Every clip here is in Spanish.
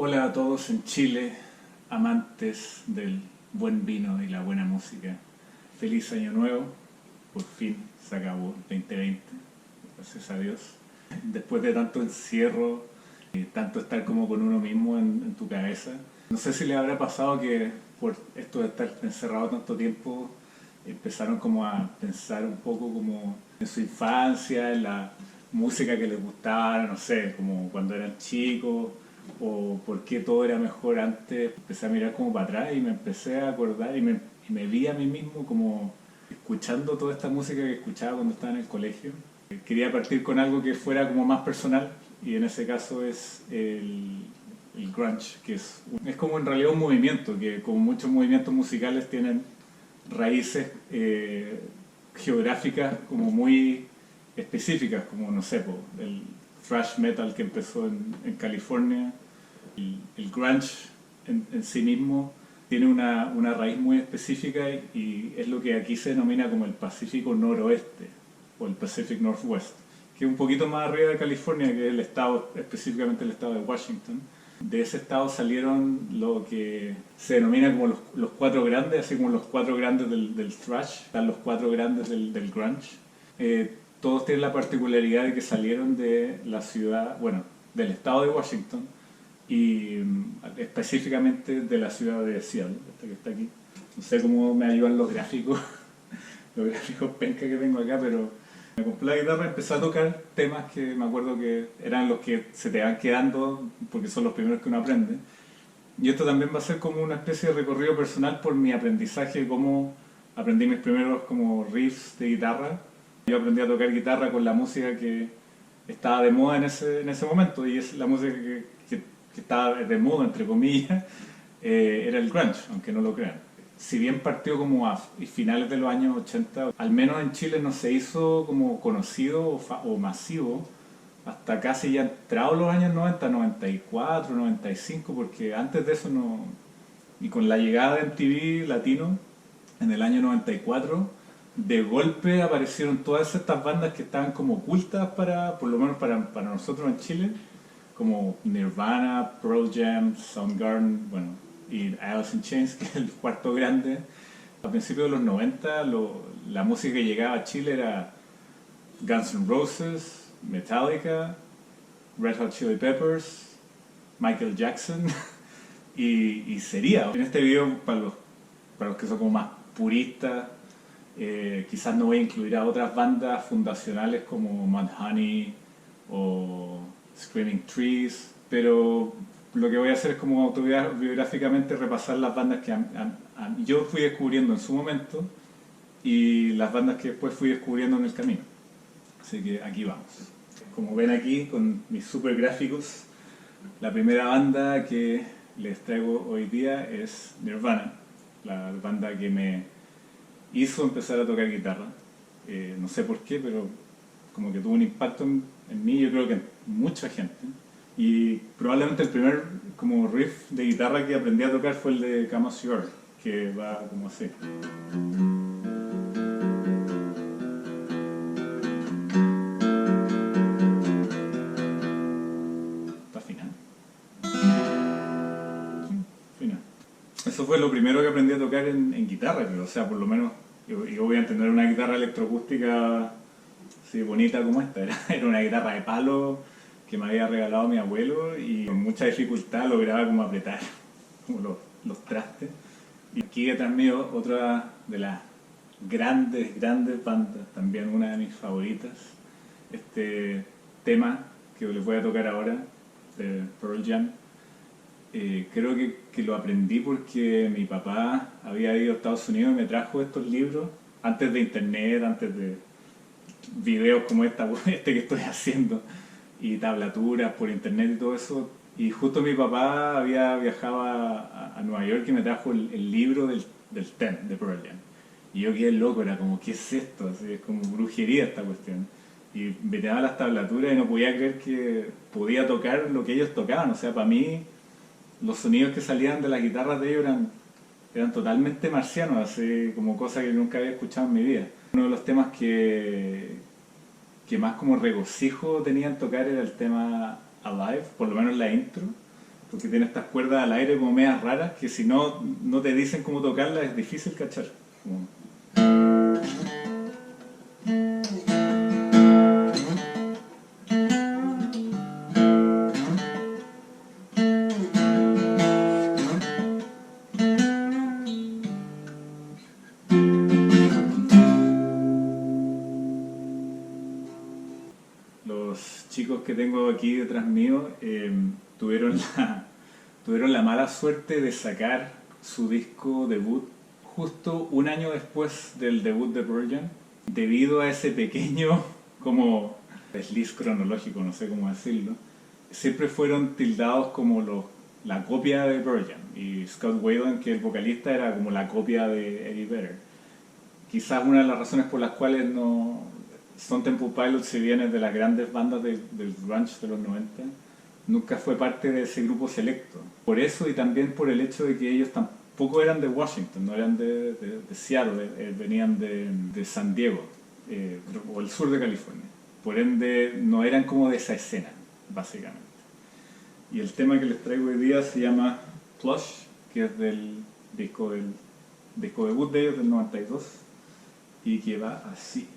Hola a todos en Chile, amantes del buen vino y la buena música. Feliz año nuevo, por fin se acabó el 2020, gracias a Dios. Después de tanto encierro, tanto estar como con uno mismo en tu cabeza. No sé si les habrá pasado que por esto de estar encerrado tanto tiempo, empezaron como a pensar un poco como en su infancia, en la música que les gustaba, no sé, como cuando eran chicos, o por qué todo era mejor antes. Empecé a mirar como para atrás y me empecé a acordar y me vi a mí mismo como escuchando toda esta música que escuchaba cuando estaba en el colegio. Quería partir con algo que fuera como más personal y en ese caso es el grunge, que es como en realidad un movimiento, que como muchos movimientos musicales tienen raíces geográficas como muy específicas, como no sé, el thrash metal que empezó en California. El grunge en sí mismo tiene una raíz muy específica y es lo que aquí se denomina como el Pacífico Noroeste o el Pacific Northwest, que es un poquito más arriba de California, que es el estado, específicamente el estado de Washington. De ese estado salieron lo que se denomina como los cuatro grandes, así como los cuatro grandes del thrash, están los cuatro grandes del grunge. Todos tienen la particularidad de que salieron de la ciudad, bueno, del estado de Washington y específicamente de la ciudad de Seattle, esta que está aquí. No sé cómo me ayudan los gráficos, los gráficos penca que tengo acá, pero me compré la guitarra, empecé a tocar temas que me acuerdo que eran los que se te van quedando porque son los primeros que uno aprende. Y esto también va a ser como una especie de recorrido personal por mi aprendizaje, cómo aprendí mis primeros como riffs de guitarra. Yo aprendí a tocar guitarra con la música que estaba de moda en ese momento, y es la música que estaba de moda, entre comillas, era el grunge, aunque no lo crean. Si bien partió como a finales de los años 80, al menos en Chile no se hizo como conocido o masivo hasta casi ya entrados los años 90, 94, 95, porque antes de eso no. Y con la llegada de MTV Latino en el año 94, de golpe aparecieron todas estas bandas que estaban como ocultas para, por lo menos para nosotros en Chile, como Nirvana, Pearl Jam, Soundgarden, bueno, y Alice in Chains, que es el cuarto grande. A principios de los 90, la música que llegaba a Chile era Guns N' Roses, Metallica, Red Hot Chili Peppers, Michael Jackson y sería. En este video, para los que son como más puristas, quizás no voy a incluir a otras bandas fundacionales como Mudhoney o Screaming Trees, pero lo que voy a hacer es como autobiográficamente repasar las bandas que yo fui descubriendo en su momento y las bandas que después fui descubriendo en el camino. Así que aquí vamos. Como ven aquí con mis super gráficos, la primera banda que les traigo hoy día es Nirvana, la banda que me hizo empezar a tocar guitarra. No sé por qué, pero como que tuvo un impacto en mí, yo creo que en mucha gente. Y probablemente el primer como riff de guitarra que aprendí a tocar fue el de Come As You Are, que va como así. Está fina. Fina. Eso fue lo primero que aprendí a tocar en guitarra, o sea, por lo menos yo voy a entender una guitarra electroacústica así bonita como esta. Era una guitarra de palo que me había regalado mi abuelo y con mucha dificultad lograba como apretar como los trastes. Y aquí detrás mío otra de las grandes bandas, también una de mis favoritas, este tema que les voy a tocar ahora de Pearl Jam. Creo que lo aprendí porque mi papá había ido a Estados Unidos y me trajo estos libros antes de internet, antes de videos como este que estoy haciendo y tablaturas por internet y todo eso. Y justo mi papá había viajado a Nueva York y me trajo el libro del Ten de Pearl Jam. Y yo quedé loco, era como, ¿qué es esto? Así, es como brujería esta cuestión. Y miraba las tablaturas y no podía creer que podía tocar lo que ellos tocaban. O sea, para mí los sonidos que salían de las guitarras de ellos eran totalmente marcianos, así como cosas que nunca había escuchado en mi vida. Uno de los temas que más como regocijo tenían tocar era el tema Alive, por lo menos la intro, porque tiene estas cuerdas al aire como medias raras, que si no te dicen cómo tocarlas es difícil cachar. Como... Los chicos que tengo aquí detrás mío tuvieron la mala suerte de sacar su disco debut justo un año después del debut de Pearl Jam, debido a ese pequeño como desliz cronológico, no sé cómo decirlo. Siempre fueron tildados como la copia de Pearl Jam, y Scott Weiland, que es el vocalista, era como la copia de Eddie Vedder. Quizás una de las razones por las cuales no Stone Temple Pilots, si bien es de las grandes bandas del grunge de los 90, nunca fue parte de ese grupo selecto. Por eso, y también por el hecho de que ellos tampoco eran de Washington, no eran de Seattle, venían de San Diego, o el sur de California. Por ende, no eran como de esa escena, básicamente. Y el tema que les traigo hoy día se llama Plush, que es del disco debut de ellos del 92, y que va así.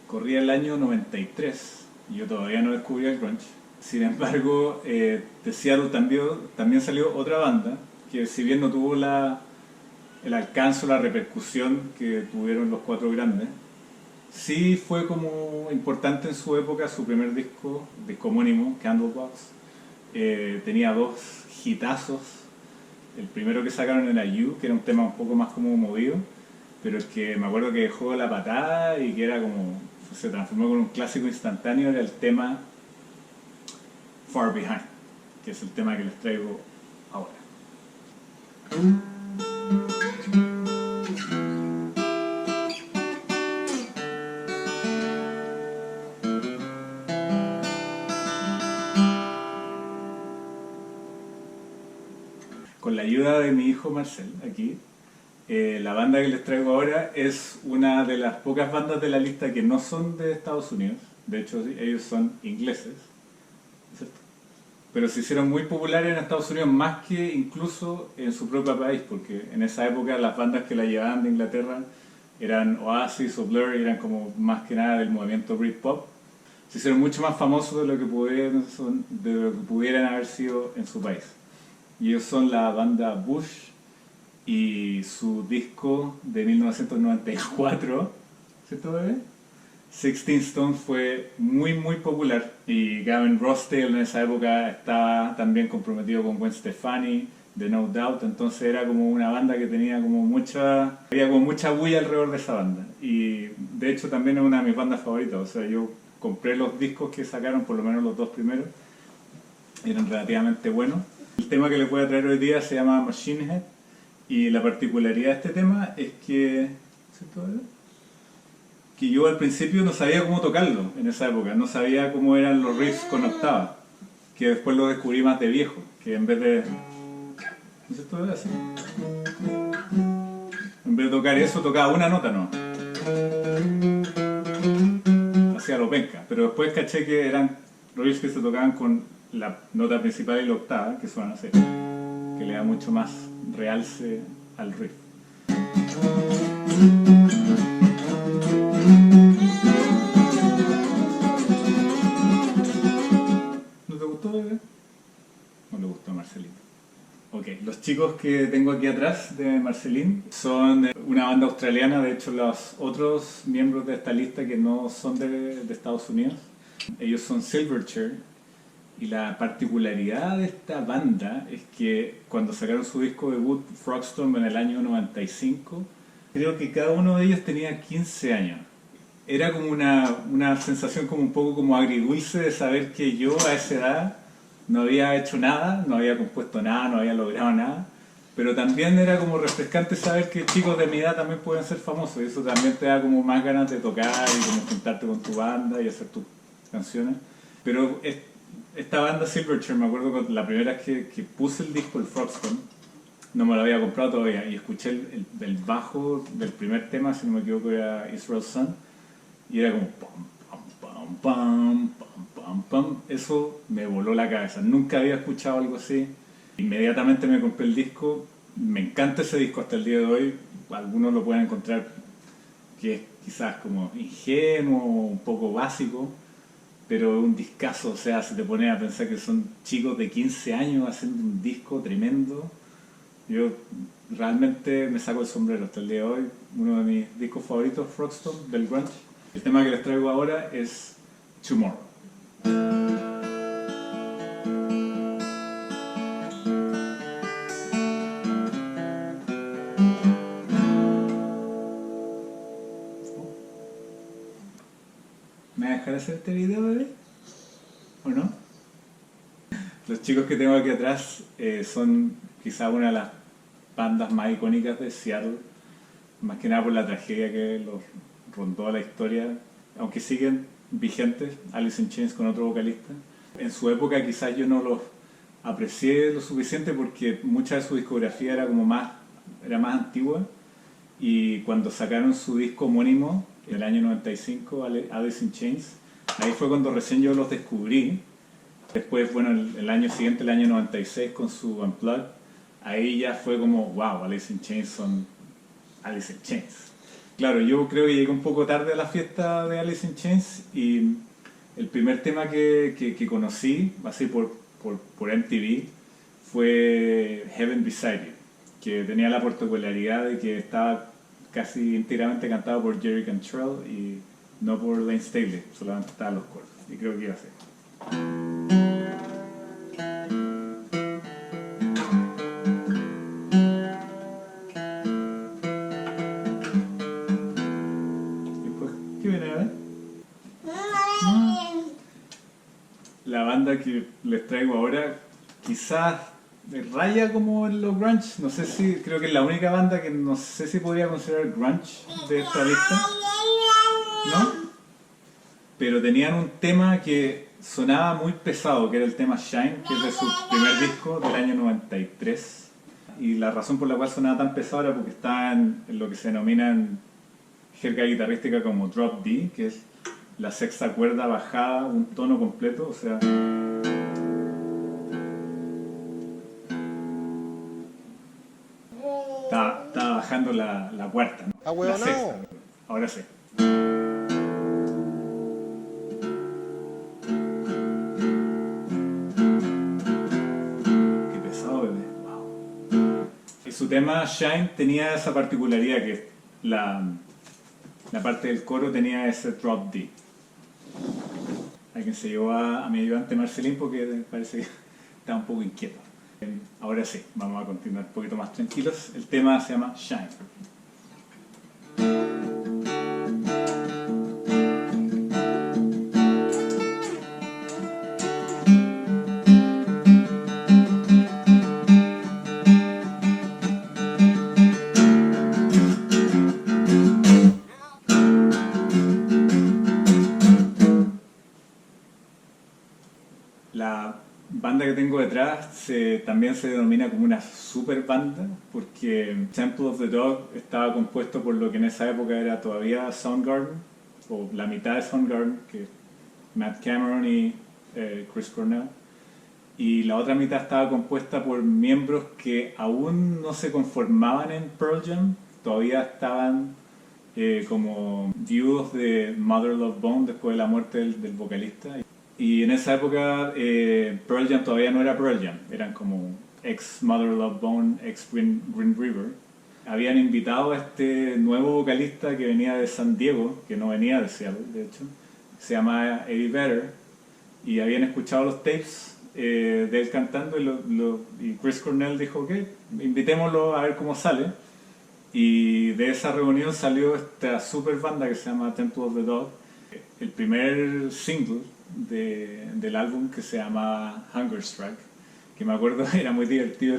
Corría el año 93 y yo todavía no descubría el grunge. Sin embargo, de Seattle también salió otra banda que, si bien no tuvo el alcance o la repercusión que tuvieron los Cuatro Grandes, sí fue como importante en su época. Su primer disco homónimo, Candlebox, tenía dos hitazos. El primero que sacaron era You, que era un tema un poco más como movido, pero el que me acuerdo que dejó la patada y que era como se transformó en un clásico instantáneo era el tema Far Behind, que es el tema que les traigo ahora. Con la ayuda de mi hijo Marcel, aquí, la banda que les traigo ahora es una de las pocas bandas de la lista que no son de Estados Unidos. De hecho, ellos son ingleses, ¿cierto? Pero se hicieron muy populares en Estados Unidos, más que incluso en su propio país, porque en esa época las bandas que la llevaban de Inglaterra eran Oasis o Blur, eran como más que nada del movimiento Britpop. Se hicieron mucho más famosos de lo que pudieran haber sido en su país. Y ellos son la banda Bush, y su disco de 1994, ¿cierto, bebé? 16 Stones, fue muy muy popular, y Gavin Rossdale en esa época estaba también comprometido con Gwen Stefani de No Doubt, entonces era como una banda que tenía había como mucha bulla alrededor de esa banda, y de hecho también es una de mis bandas favoritas. O sea, yo compré los discos que sacaron, por lo menos los dos primeros, eran relativamente buenos. El tema que les voy a traer hoy día se llama Machine Head, y la particularidad de este tema es que yo al principio no sabía cómo tocarlo en esa época, no sabía cómo eran los riffs con octava, que después lo descubrí más de viejo, que en vez de tocar eso, tocaba una nota, no, hacía lo penca, pero después caché que eran riffs que se tocaban con la nota principal y la octava, que suenan así, que le da mucho más realce al riff. ¿No te gustó, bebé? No le gustó a Marcelín. Ok, los chicos que tengo aquí atrás de Marcelín son una banda australiana. De hecho, los otros miembros de esta lista que no son de Estados Unidos, ellos son Silverchair. Y la particularidad de esta banda es que cuando sacaron su disco debut, Frogstorm, en el año 95, creo que cada uno de ellos tenía 15 años. Era como una sensación como un poco como agridulce de saber que yo a esa edad no había hecho nada, no había compuesto nada, no había logrado nada, pero también era como refrescante saber que chicos de mi edad también pueden ser famosos, y eso también te da como más ganas de tocar y como juntarte con tu banda y hacer tus canciones. Pero esta banda Silverchair, me acuerdo que la primera vez que puse el disco, el Frogstone, no me lo había comprado todavía, y escuché el bajo del primer tema, si no me equivoco era Israel Sun, y era como pam, pam, pam, pam, pam, pam. Eso me voló la cabeza, nunca había escuchado algo así. Inmediatamente me compré el disco, me encanta ese disco hasta el día de hoy. Algunos lo pueden encontrar que es quizás como ingenuo, un poco básico, pero es un discazo. O sea, si te pones a pensar que son chicos de 15 años haciendo un disco tremendo, yo realmente me saco el sombrero hasta el día de hoy. Uno de mis discos favoritos, Frogstone, del grunge. El tema que les traigo ahora es Tomorrow. ¿Me vas a dejar hacer este video, bebé? ¿O no? Los chicos que tengo aquí atrás son quizá una de las bandas más icónicas de Seattle, más que nada por la tragedia que los rondó a la historia, aunque siguen vigentes, Alice in Chains con otro vocalista. En su época quizás yo no los aprecié lo suficiente porque mucha de su discografía era más antigua, y cuando sacaron su disco homónimo en el año 95, Alice in Chains, ahí fue cuando recién yo los descubrí. Después, bueno, el año siguiente, el año 96, con su Unplugged, ahí ya fue como, wow, Alice in Chains son Alice in Chains. Claro, yo creo que llegué un poco tarde a la fiesta de Alice in Chains, y el primer tema que conocí, así por MTV, fue Heaven Beside You, que tenía la particularidad de que estaba casi íntegramente cantado por Jerry Cantrell y no por Lane Staley, solamente estaban los coros, y creo que iba a ser. ¿Qué viene a ver? La banda que les traigo ahora quizás raya como en los grunge, no sé si, creo que es la única banda que no sé si podría considerar grunge de esta lista, ¿no? Pero tenían un tema que sonaba muy pesado, que era el tema Shine, que es de su primer disco del año 93, y la razón por la cual sonaba tan pesado era porque estaba en lo que se denomina en jerga guitarrística como drop D, que es la sexta cuerda bajada un tono completo, o sea, estaba bajando la cuarta, ¿no? La sexta. Ahora sí. Qué pesado, bebé. Wow. Y su tema Shine tenía esa particularidad que la parte del coro tenía ese drop D. Alguien se llevó a mi ayudante Marcelín porque parece que está un poco inquieto. Ahora sí, vamos a continuar un poquito más tranquilos. El tema se llama Shine. La banda que tengo detrás también se denomina como una super banda porque Temple of the Dog estaba compuesto por lo que en esa época era todavía Soundgarden, o la mitad de Soundgarden, que Matt Cameron y Chris Cornell, y la otra mitad estaba compuesta por miembros que aún no se conformaban en Pearl Jam, todavía estaban como viudos de Mother Love Bone después de la muerte del vocalista. Y en esa época Pearl Jam todavía no era Pearl Jam, eran como ex Mother Love Bone, ex Green River. Habían invitado a este nuevo vocalista que venía de San Diego, que no venía de Seattle, de hecho, se llama Eddie Vedder, y habían escuchado los tapes de él cantando, y Chris Cornell dijo, ok, invitémoslo a ver cómo sale. Y de esa reunión salió esta super banda que se llama Temple of the Dog, el primer single del álbum, que se llama Hunger Strike, que me acuerdo era muy divertido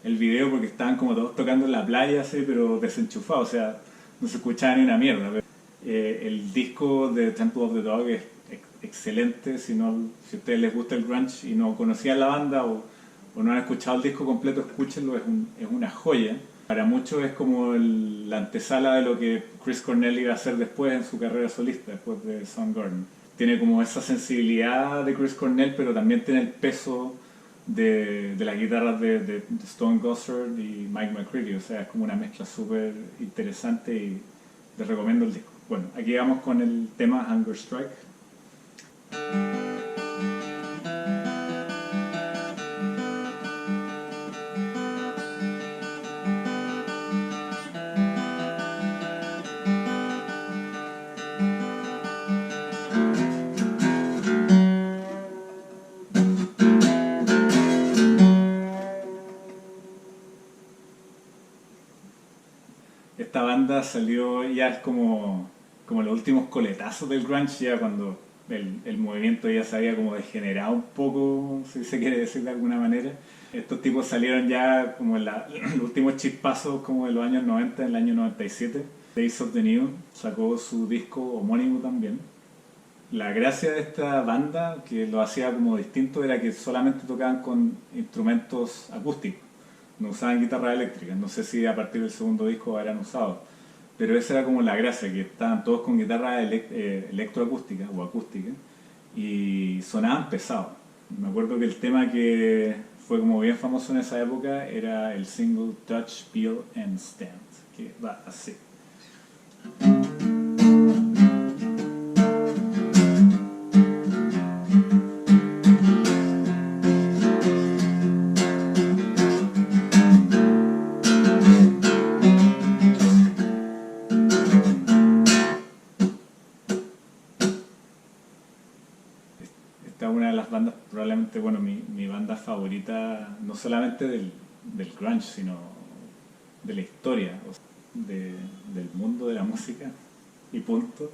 el video porque estaban como todos tocando en la playa así, pero desenchufados, o sea, no se escuchaba ni una mierda. El disco de Temple of the Dog es excelente. Si a ustedes les gusta el grunge y no conocían la banda o no han escuchado el disco completo, escúchenlo, es una joya. Para muchos es como la antesala de lo que Chris Cornell iba a hacer después en su carrera solista, después de Soundgarden. Tiene como esa sensibilidad de Chris Cornell, pero también tiene el peso de las guitarras de Stone Gossard y Mike McCready. O sea, es como una mezcla súper interesante y les recomiendo el disco. Bueno, aquí vamos con el tema Hunger Strike. Esta banda salió ya es como los últimos coletazos del grunge, ya cuando el movimiento ya se había como degenerado un poco, si se quiere decir de alguna manera. Estos tipos salieron ya como en los últimos chispazos como de los años 90, en el año 97. Days of the New sacó su disco homónimo también. La gracia de esta banda, que lo hacía como distinto, era que solamente tocaban con instrumentos acústicos. No usaban guitarras eléctricas, no sé si a partir del segundo disco habrán usado, pero esa era como la gracia, que estaban todos con guitarras electroacústicas o acústicas y sonaban pesados. Me acuerdo que el tema que fue como bien famoso en esa época era el single Touch, Feel and Stand, que va así. Esta es una de las bandas, probablemente, bueno, mi banda favorita, no solamente del grunge, sino de la historia, o sea, del mundo de la música, y punto.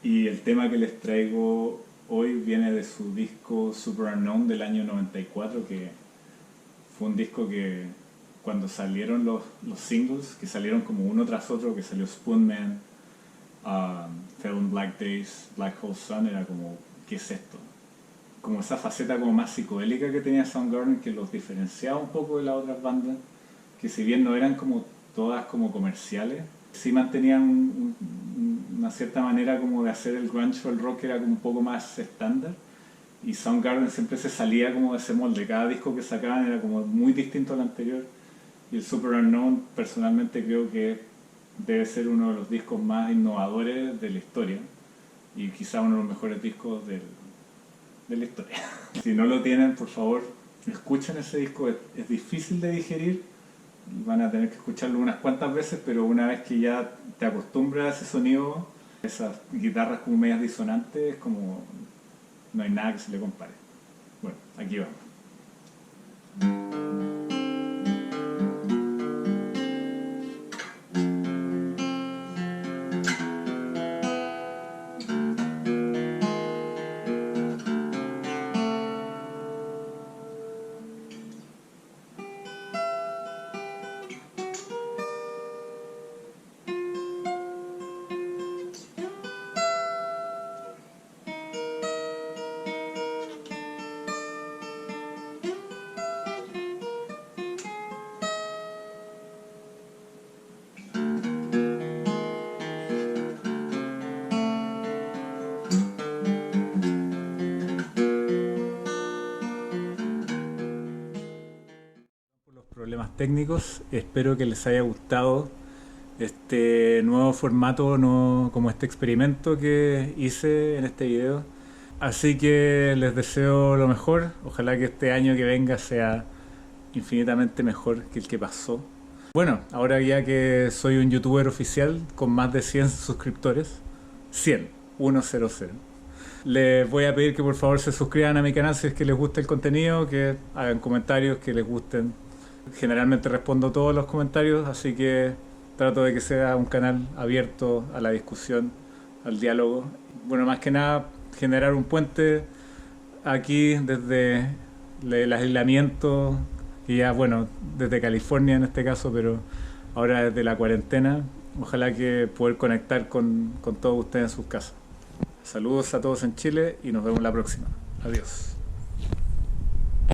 Y el tema que les traigo hoy viene de su disco Super Unknown del año 94, que fue un disco que cuando salieron los singles, que salieron como uno tras otro, que salió Spoonman, Fell in Black Days, Black Hole Sun, era como, ¿qué es esto? Como esa faceta como más psicodélica que tenía Soundgarden, que los diferenciaba un poco de las otras bandas, que si bien no eran como todas como comerciales, sí mantenían una cierta manera como de hacer el grunge o el rock, que era como un poco más estándar, y Soundgarden siempre se salía como de ese molde. Cada disco que sacaban era como muy distinto al anterior, y el Super Unknown personalmente creo que debe ser uno de los discos más innovadores de la historia, y quizá uno de los mejores discos de la historia. Si no lo tienen, por favor, escuchen ese disco. Es difícil de digerir, van a tener que escucharlo unas cuantas veces, pero una vez que ya te acostumbras a ese sonido, esas guitarras como medias disonantes, como no hay nada que se le compare. Bueno, aquí vamos. Problemas técnicos, espero que les haya gustado este nuevo formato, como este experimento que hice en este video. Así que les deseo lo mejor, ojalá que este año que venga sea infinitamente mejor que el que pasó. Bueno, ahora ya que soy un youtuber oficial con más de 100 suscriptores, 100, 100, les voy a pedir que por favor se suscriban a mi canal si es que les gusta el contenido, que hagan comentarios que les gusten. Generalmente respondo todos los comentarios, así que trato de que sea un canal abierto a la discusión, al diálogo. Bueno, más que nada generar un puente aquí desde el aislamiento, y ya bueno, desde California en este caso, pero ahora desde la cuarentena. Ojalá que poder conectar con todos ustedes en sus casas. Saludos a todos en Chile y nos vemos la próxima. Adiós.